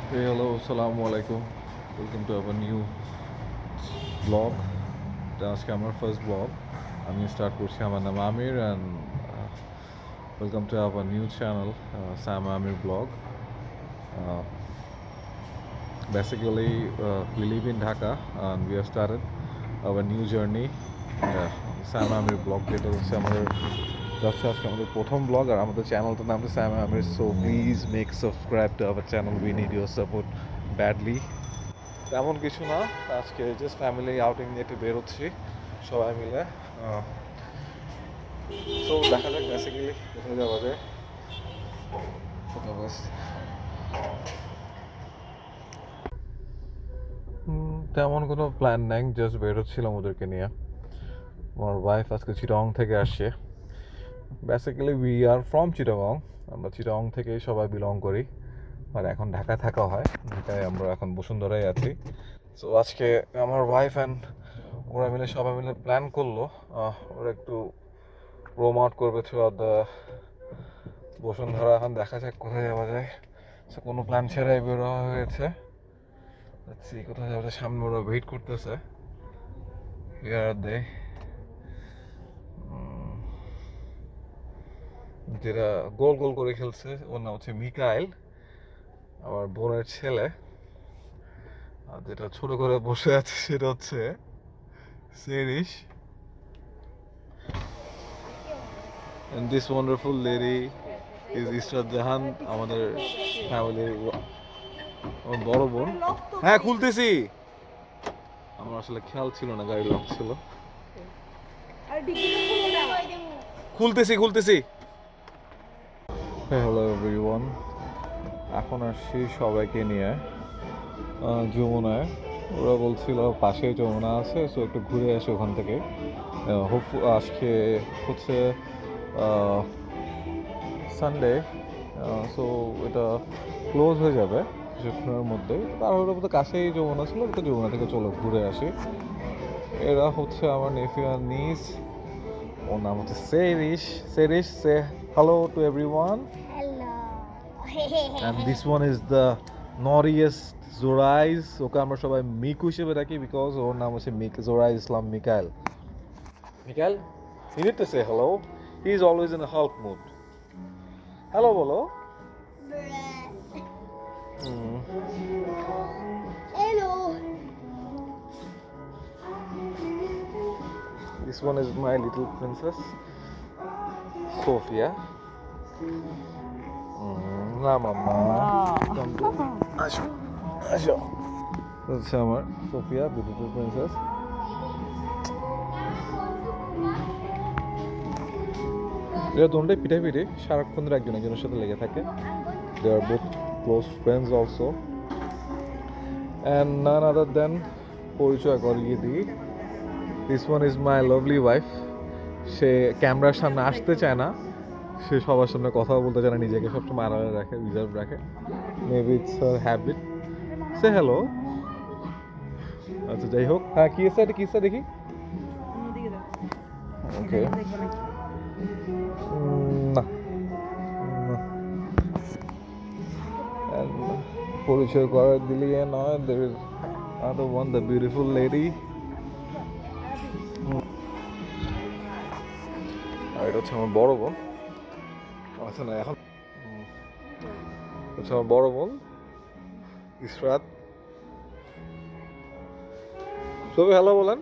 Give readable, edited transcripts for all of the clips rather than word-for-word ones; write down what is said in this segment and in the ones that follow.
Hey, hello, assalamu alaikum. Welcome to our new vlog. এটা আজকে আমার ফার্স্ট ব্লগ। আমি স্টার্ট করছি, আমার নাম Amir and welcome to our new channel Sam Amir blog. Basically, we live in Dhaka and we have started our new journey. Sam Amir blog, যেটা হচ্ছে আমাদের যাচ্ছে আজকে আমাদের প্রথম ব্লগ, আর আমাদের চ্যানেলটার নাম হচ্ছে Sam Amir. So please make subscribe to our channel, we need your support badly. তেমন কিছু না, আজকে জাস্ট ফ্যামিলি আউটিং নিয়ে একটু বেরোচ্ছি সবাই মিলে। সো দেখা যাক বেসিক্যালি কোথায় যাওয়া যায়। তেমন কোনো প্ল্যান নেই, জাস্ট বেরোচ্ছিলাম ওদেরকে নিয়ে। আমার ওয়াইফ আজকে চিটাগং থেকে আসছে। Basically we are from Chittagong, আমরা চিটাগং থেকেই সবাই বিলং করি, আর এখন ঢাকায় থাকা হয়। ঢাকায় আমরা এখন বসুন্ধরায় আছি। সো আজকে আমার ওয়াইফ অ্যান্ড ওরা মিলে সবাই মিলে প্ল্যান করলো, ওরা একটু রোম আউট করবে থ্রু আউট দ্য বসুন্ধরা। এখন দেখা যাক কোথায় যাওয়া যায়। সো কোনো প্ল্যান ছাড়াই বেরোয়া হয়েছে। কোথায় যাওয়া যায়, সামনে ওরা ওয়েট করতেছে। যেটা গোল গোল করে খেলছে ওর নাম হচ্ছে মিকাইল, আমার বোনের ছেলে। আর যেটা ছোট করে বসে আছে সেটা হচ্ছে সেরিশ। And this wonderful lady is Israt জাহান, আমাদের ফ্যামিলির আমার বড় বোন। হ্যাঁ, খুলতেছি। আমার আসলে খেয়াল ছিল না, গাড়ি লক ছিল। খুলতেছি খুলতেছি। হ্যালো এভরিওয়ান, এখন আসছি সবাইকে নিয়ে যমুনায়। ওরা বলছিল পাশেই যমুনা আছে, সো একটু ঘুরে আসি ওখান থেকে। আজকে হচ্ছে সানডে, সো এটা ক্লোজ হয়ে যাবে কিছুক্ষণের মধ্যেই। তারপরে তো কাছেই যমুনা ছিল, তো যমুনা থেকে চলো ঘুরে আসি। এরা হচ্ছে আমার নেফিউ আর নিস। ওর নাম হচ্ছে সেরিশ। সেরিশ, সে hello to everyone. And this one is the naughtiest Zorais. ওকে আমরা সবাই মিকু হিসেবে ডাকি বিকজ ওর নাম হচ্ছে জোরাই ইসলাম Mikail. Mikail, you need to say hello. He is always in a Hulk mood. Hello বলো। Hello. This one is my little princess, Sophia. না মাম্মা, আসো আসো। হচ্ছে আমার সোফিয়া, বিউটিফুল প্রিন্সেস। এরা দুটোই পিঠে সারাক্ষণ একজন একজনের সাথে লেগে থাকে। They are both close friends also. And none other than পরিচয় করিয়ে দিই, this one is my lovely wife. সে ক্যামেরার সামনে আসতে চায় না, সে সবার সামনে কথা বলতে চায় না, নিজেকে সবসময় আড়ালে রাখে, রিজার্ভ রাখে। Maybe it's her habit. Say hello. আচ্ছা যাই হোক, হ্যাঁ কি এসে, এটা কি এসে দেখি। ওকে, না পরিচয় করে দিলি নয়, there is other one, the beautiful lady. আর এটা হচ্ছে আমার বড় বোন। আচ্ছা না, এখন হচ্ছে আমার বড় বোন ইসরাত। সবাই হ্যালো বলেন।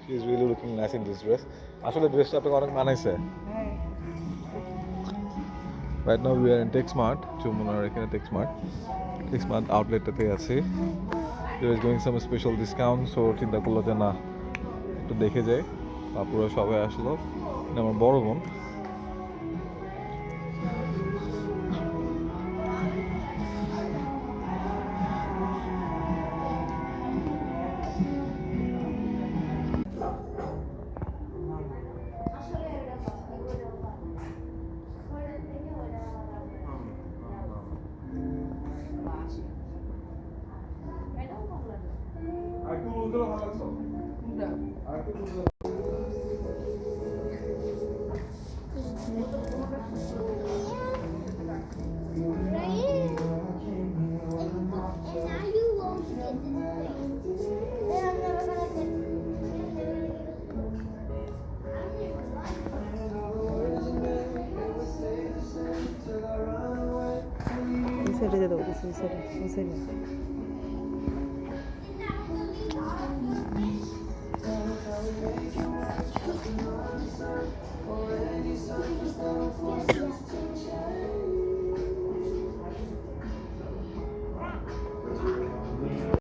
She is really looking nice in this dress. আসলে ড্রেসটা আপনাকে অনেক মানাইছে। Right now we are in Techsmart, যমুনার এখানে Techsmart আউটলেটটাতে আছি। There is going some special discount, so চিন্তা করলো যে না একটু দেখে যাই। তারপরে সবাই আসলো। আমার বড় বোন। সাইডে যেতে বলতেছি, ওই সাইডে, ওই সাইডে।